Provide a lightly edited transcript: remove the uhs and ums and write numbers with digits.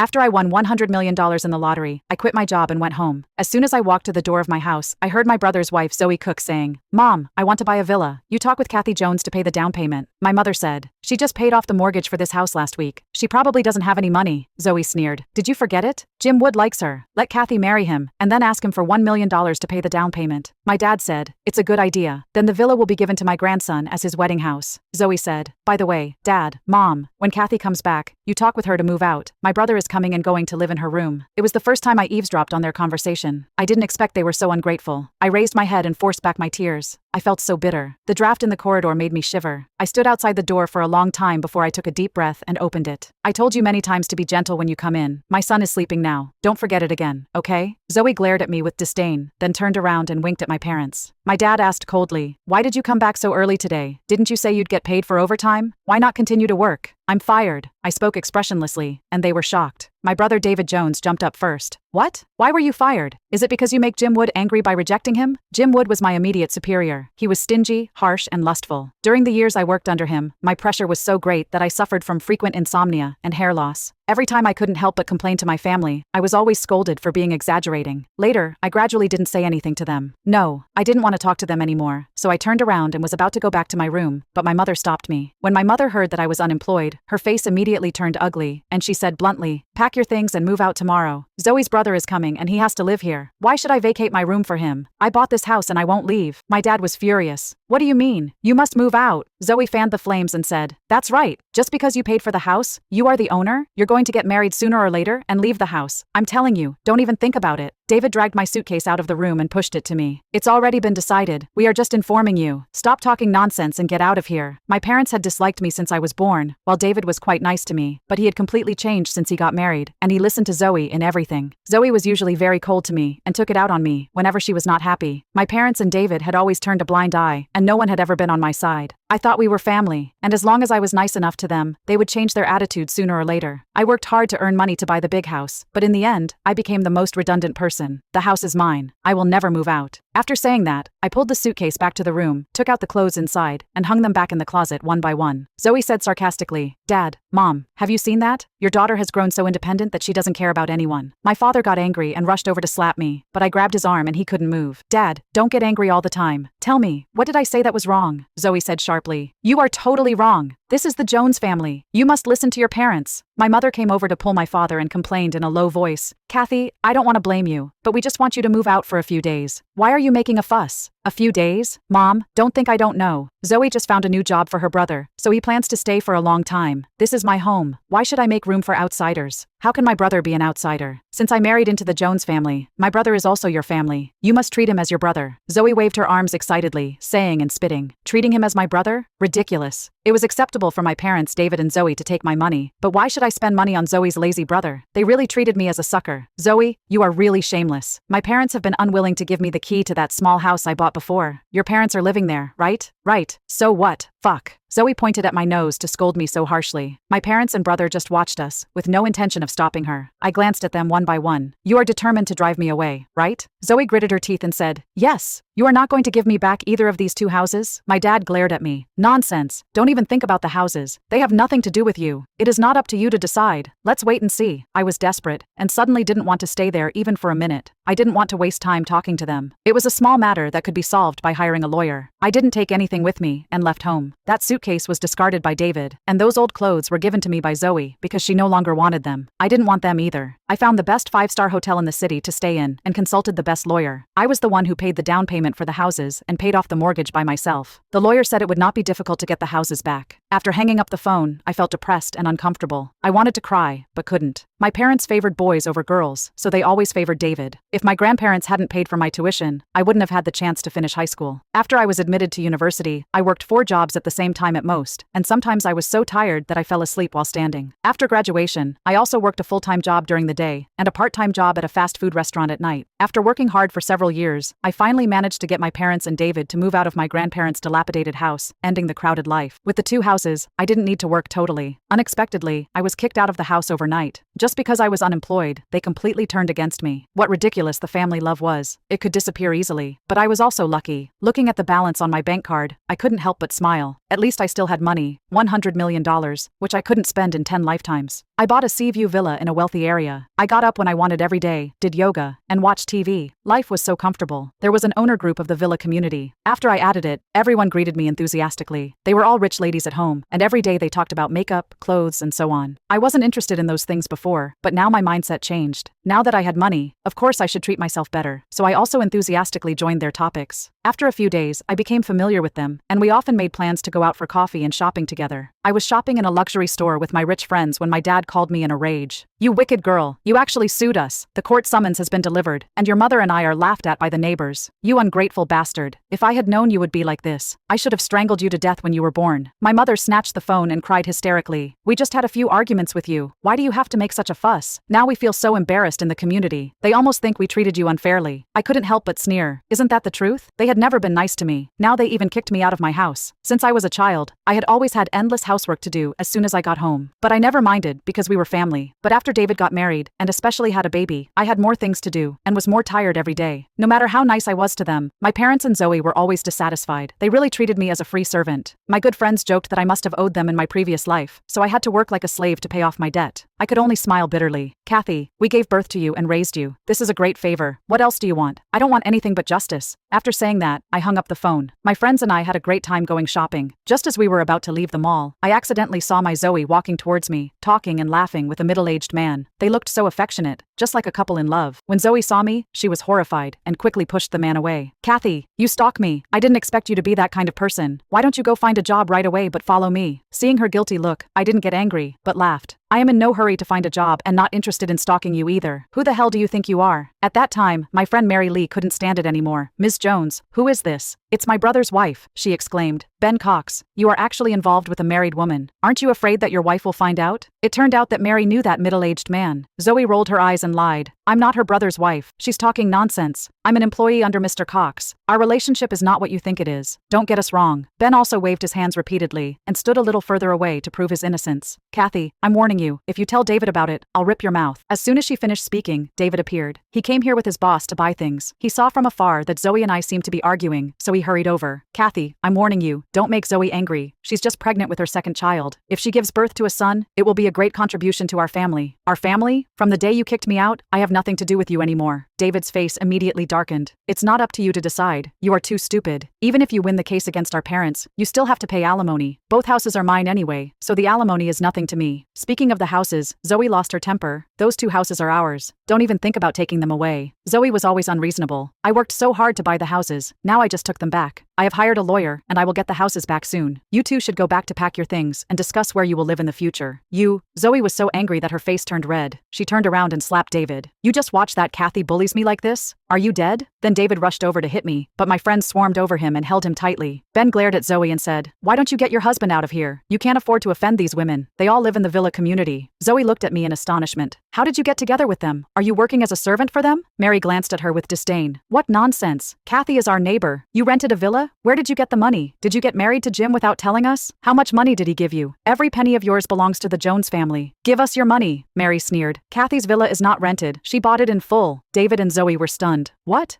After I won $100 million in the lottery, I quit my job and went home. As soon as I walked to the door of my house, I heard my brother's wife Zoe Cook saying, "Mom, I want to buy a villa. You talk with Kathy Jones to pay the down payment." My mother said, "She just paid off the mortgage for this house last week. She probably doesn't have any money." Zoe sneered. "Did you forget it? Jim Wood likes her. Let Kathy marry him, and then ask him for $1 million to pay the down payment." My dad said, "It's a good idea. Then the villa will be given to my grandson as his wedding house." Zoe said, "By the way, Dad, Mom, when Kathy comes back, you talk with her to move out. My brother is coming and going to live in her room." It was the first time I eavesdropped on their conversation. I didn't expect they were so ungrateful. I raised my head and forced back my tears. I felt so bitter. The draft in the corridor made me shiver. I stood outside the door for a long time before I took a deep breath and opened it. "I told you many times to be gentle when you come in. My son is sleeping now. Don't forget it again, okay?" Zoe glared at me with disdain, then turned around and winked at my parents. My dad asked coldly, "Why did you come back so early today? Didn't you say you'd get paid for overtime? Why not continue to work?" "I'm fired." I spoke expressionlessly, and they were shocked. My brother David Jones jumped up first. "What? Why were you fired? Is it because you make Jim Wood angry by rejecting him?" Jim Wood was my immediate superior. He was stingy, harsh, and lustful. During the years I worked under him, my pressure was so great that I suffered from frequent insomnia and hair loss. Every time I couldn't help but complain to my family, I was always scolded for being exaggerating. Later, I gradually didn't say anything to them. No, I didn't want to talk to them anymore, so I turned around and was about to go back to my room, but my mother stopped me. When my mother heard that I was unemployed, her face immediately turned ugly, and she said bluntly, "Pack your things and move out tomorrow. Zoe's brother is coming and he has to live here. Why should I vacate my room for him? I bought this house and I won't leave." My dad was furious. "What do you mean? You must move out." Zoe fanned the flames and said, "That's right. Just because you paid for the house, you are the owner, you're going to get married sooner or later and leave the house. I'm telling you, don't even think about it." David dragged my suitcase out of the room and pushed it to me. "It's already been decided. We are just informing you. Stop talking nonsense and get out of here." My parents had disliked me since I was born, while David was quite nice to me, but he had completely changed since he got married, and he listened to Zoe in everything. Zoe was usually very cold to me and took it out on me whenever she was not happy. My parents and David had always turned a blind eye, and no one had ever been on my side. I thought we were family, and as long as I was nice enough to them, they would change their attitude sooner or later. I worked hard to earn money to buy the big house, but in the end, I became the most redundant person. The house is mine. I will never move out. After saying that, I pulled the suitcase back to the room, took out the clothes inside, and hung them back in the closet one by one. Zoe said sarcastically, "Dad, Mom, have you seen that? Your daughter has grown so independent that she doesn't care about anyone." My father got angry and rushed over to slap me, but I grabbed his arm and he couldn't move. "Dad, don't get angry all the time. Tell me, what did I say that was wrong?" Zoe said sharply. "You are totally wrong. This is the Jones family. You must listen to your parents." My mother came over to pull my father and complained in a low voice, "Kathy, I don't want to blame you, but we just want you to move out for a few days. Why are you making a fuss? A few days? Mom, don't think I don't know. Zoe just found a new job for her brother, so he plans to stay for a long time. This is my home. Why should I make room for outsiders? How can my brother be an outsider? Since I married into the Jones family, my brother is also your family. You must treat him as your brother." Zoe waved her arms excitedly, saying and spitting, "Treating him as my brother? Ridiculous. It was acceptable for my parents David and Zoe to take my money, but why should I spend money on Zoe's lazy brother? They really treated me as a sucker. Zoe, you are really shameless. My parents have been unwilling to give me the key to that small house I bought before. Your parents are living there, right? Right. So what? Fuck." Zoe pointed at my nose to scold me so harshly. My parents and brother just watched us, with no intention of stopping her. I glanced at them one by one. "You are determined to drive me away, right?" Zoe gritted her teeth and said, "Yes. You are not going to give me back either of these two houses?" My dad glared at me. "Nonsense. Don't even think about the houses. They have nothing to do with you. It is not up to you to decide. Let's wait and see." I was desperate, and suddenly didn't want to stay there even for a minute. I didn't want to waste time talking to them. It was a small matter that could be solved by hiring a lawyer. I didn't take anything with me and left home. That suitcase was discarded by David, and those old clothes were given to me by Zoe because she no longer wanted them. I didn't want them either. I found the best 5-star hotel in the city to stay in and consulted the best lawyer. I was the one who paid the down payment for the houses and paid off the mortgage by myself. The lawyer said it would not be difficult to get the houses back. After hanging up the phone, I felt depressed and uncomfortable. I wanted to cry, but couldn't. My parents favored boys over girls, so they always favored David. If my grandparents hadn't paid for my tuition, I wouldn't have had the chance to finish high school. After I was admitted to university, I worked 4 jobs at the same time at most, and sometimes I was so tired that I fell asleep while standing. After graduation, I also worked a full-time job during the day and a part-time job at a fast food restaurant at night. After working hard for several years, I finally managed to get my parents and David to move out of my grandparents' dilapidated house, ending the crowded life. With the 2 houses, I didn't need to work totally. Unexpectedly, I was kicked out of the house overnight. Just because I was unemployed, they completely turned against me. What ridiculous the family love was. It could disappear easily. But I was also lucky. Looking at the balance on my bank card, I couldn't help but smile. At least I still had money, $100 million, which I couldn't spend in 10 lifetimes. I bought a sea view villa in a wealthy area. I got up when I wanted every day, did yoga, and watched TV. Life was so comfortable. There was an owner group of the villa community. After I added it, everyone greeted me enthusiastically. They were all rich ladies at home, and every day they talked about makeup, clothes, and so on. I wasn't interested in those things before, but now my mindset changed. Now that I had money, of course I should treat myself better, so I also enthusiastically joined their topics. After a few days, I became familiar with them, and we often made plans to go out for coffee and shopping together. I was shopping in a luxury store with my rich friends when my dad called me in a rage. "You wicked girl, you actually sued us. The court summons has been delivered, and your mother and I are laughed at by the neighbors. You ungrateful bastard. If I had known you would be like this, I should have strangled you to death when you were born." My mother snatched the phone and cried hysterically. "We just had a few arguments with you. Why do you have to make such a fuss? Now we feel so embarrassed in the community. They almost think we treated you unfairly." I couldn't help but sneer. Isn't that the truth? They had never been nice to me. Now they even kicked me out of my house. Since I was a child, I had always had endless housework to do as soon as I got home. But I never minded because we were family. But after David got married, and especially had a baby, I had more things to do and was more tired every day. No matter how nice I was to them, my parents and Zoe were always dissatisfied. They really treated me as a free servant. My good friends joked that I must have owed them in my previous life, so I had to work like a slave to pay off my debt. I could only smile bitterly. "Kathy, we gave birth to you and raised you. This is a great favor. What else do you want? I don't want anything but justice." After saying that, I hung up the phone. My friends and I had a great time going shopping. Just as we were about to leave the mall, I accidentally saw my Zoe walking towards me, talking and laughing with a middle-aged man. They looked so affectionate, just like a couple in love. When Zoe saw me, she was horrified and quickly pushed the man away. "Kathy, you stalk me. I didn't expect you to be that kind of person. Why don't you go find a job right away but follow me?" Seeing her guilty look, I didn't get angry, but laughed. "I am in no hurry to find a job and not interested in stalking you either. Who the hell do you think you are?" At that time, my friend Mary Lee couldn't stand it anymore. "Ms. Jones, who is this?" "It's my brother's wife," she exclaimed. "Ben Cox, you are actually involved with a married woman. Aren't you afraid that your wife will find out?" It turned out that Mary knew that middle-aged man. Zoe rolled her eyes and lied. "I'm not her brother's wife. She's talking nonsense. I'm an employee under Mr. Cox. Our relationship is not what you think it is. Don't get us wrong." Ben also waved his hands repeatedly and stood a little further away to prove his innocence. "Kathy, I'm warning you, if you tell David about it, I'll rip your mouth." As soon as she finished speaking, David appeared. He came here with his boss to buy things. He saw from afar that Zoe and I seemed to be arguing, so he hurried over. "Kathy, I'm warning you, don't make Zoe angry. She's just pregnant with her second child. If she gives birth to a son, it will be a great contribution to our family." "Our family? From the day you kicked me out, I have nothing to do with you anymore." David's face immediately darkened. "It's not up to you to decide. You are too stupid. Even if you win the case against our parents, you still have to pay alimony. Both houses are mine anyway, so the alimony is nothing to me." Speaking of the houses, Zoe lost her temper. "Those 2 houses are ours. Don't even think about taking them away." Zoe was always unreasonable. "I worked so hard to buy the houses. Now I just took them back. I have hired a lawyer, and I will get the houses back soon. You two should go back to pack your things and discuss where you will live in the future." "You..." Zoe was so angry that her face turned red. She turned around and slapped David. "You just watch that Kathy bullies me like this? Are you dead?" Then David rushed over to hit me, but my friends swarmed over him and held him tightly. Ben glared at Zoe and said, "Why don't you get your husband out of here? You can't afford to offend these women. They all live in the villa community." Zoe looked at me in astonishment. "How did you get together with them? Are you working as a servant for them?" Mary glanced at her with disdain. "What nonsense. Kathy is our neighbor. You rented a villa? Where did you get the money? Did you get married to Jim without telling us? How much money did he give you? Every penny of yours belongs to the Jones family. Give us your money." Mary sneered. "Kathy's villa is not rented. She bought it in full." David and Zoe were stunned. "What?